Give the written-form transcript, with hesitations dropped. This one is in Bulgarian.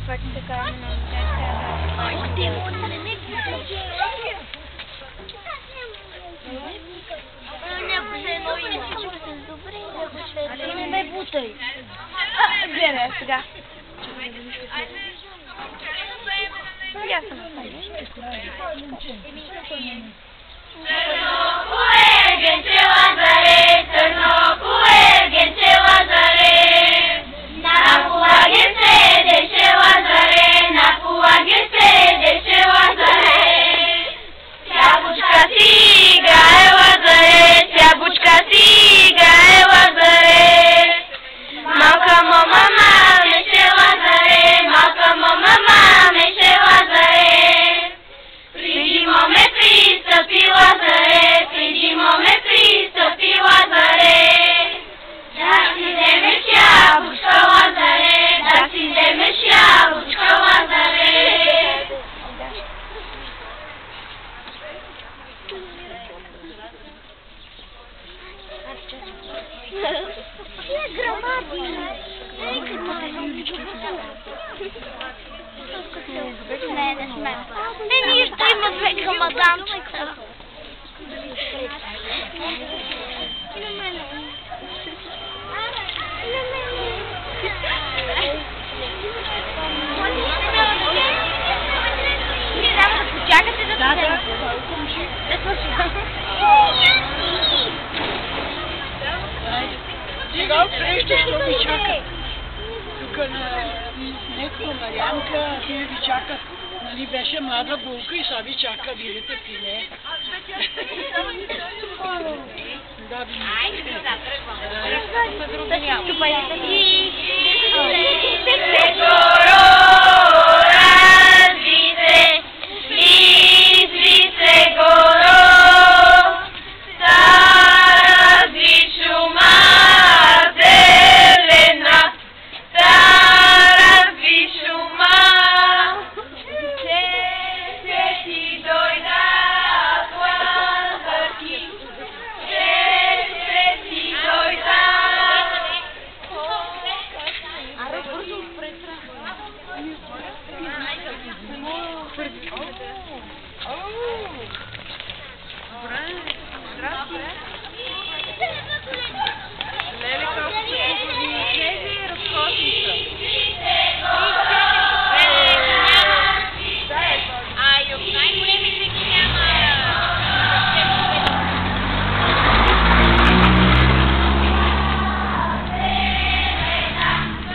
Faccio така на не ме бутай. Гледай сега. Сега съм ние ще има две камаданчета. Ние трябва да почакате да се Сега среща, що ви чакат. Тук на Некро, Марианка, те ви чакат. Нали беше млада булка и сега ви чака, видите, пиле. Да, ви тръгваме.